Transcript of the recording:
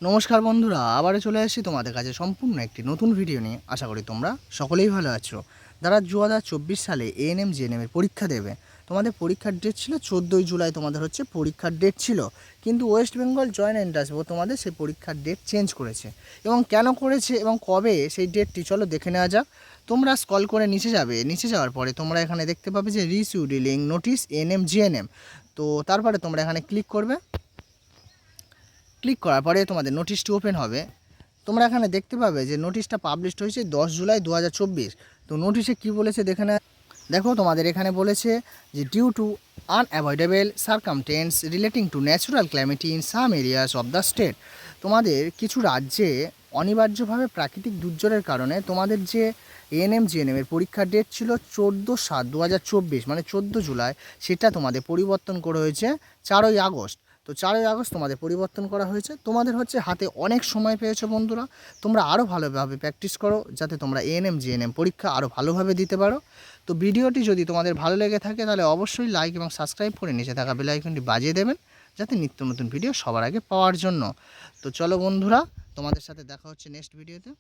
নমস্কার বন্ধুরা, আবারও চলে আসছি তোমাদের কাছে সম্পূর্ণ একটি নতুন ভিডিও নিয়ে। আশা করি তোমরা সকলেই ভালো আছো। যারা 2024 সালে এএনএম জিএনএমের পরীক্ষা দেবে, তোমাদের পরীক্ষার ডেট ছিল 14ই জুলাই। তোমাদের হচ্ছে পরীক্ষার ডেট ছিল, কিন্তু West Bengal joint entrance board তোমাদের সেই পরীক্ষার ডেট চেঞ্জ করেছে। এবং কেন করেছে এবং কবে সেই ডেটটি চলো দেখে নেওয়া যাক। তোমরা স্ক্রল করে নিচে যাবে, নিচে যাওয়ার পরে তোমরা এখানে দেখতে পাবে যে রিশিডিউলিং নোটিশ এএনএম জিএনএম। তো তারপরে তোমরা এখানে ক্লিক করবে। ক্লিক করার পরে তোমাদের নোটিশটি ওপেন হবে। তোমরা এখানে দেখতে পাবে যে নোটিশটা পাবলিশড হয়েছে 10 জুলাই 2024। তো নোটিশে কি বলেছে দেখে না। দেখো তোমাদের এখানে বলেছে যে due to unavoidable circumstance relating to natural calamity in some areas of the state. তোমাদের কিছু রাজ্যে অনিবার্যভাবে প্রাকৃতিক দুর্যোগের কারণে তোমাদের যে এএনএম জিএনএমের পরীক্ষার ডেট ছিল 14/7/2024 মানে 14 জুলাই, সেটা তোমাদের পরিবর্তন করা হয়েছে 4ই আগস্ট। তো 4ই আগস্ট তোমাদের পরিবর্তন করা হয়েছে। তোমাদের হচ্ছে হাতে অনেক সময় পেয়েছো বন্ধুরা, তোমরা আরও ভালোভাবে প্র্যাকটিস করো যাতে তোমরা এএনএম জিএনএম পরীক্ষা আরও ভালোভাবে দিতে পারো। তো ভিডিওটি যদি তোমাদের ভালো লেগে থাকে তাহলে অবশ্যই লাইক এবং সাবস্ক্রাইব করে নিচে থাকা বেল আইকনটি বাজিয়ে দেবেন, যাতে নিত্য নতুন ভিডিও সবার আগে পাওয়ার জন্য। তো চলো বন্ধুরা, তোমাদের সাথে দেখা হচ্ছে নেক্সট ভিডিওতে।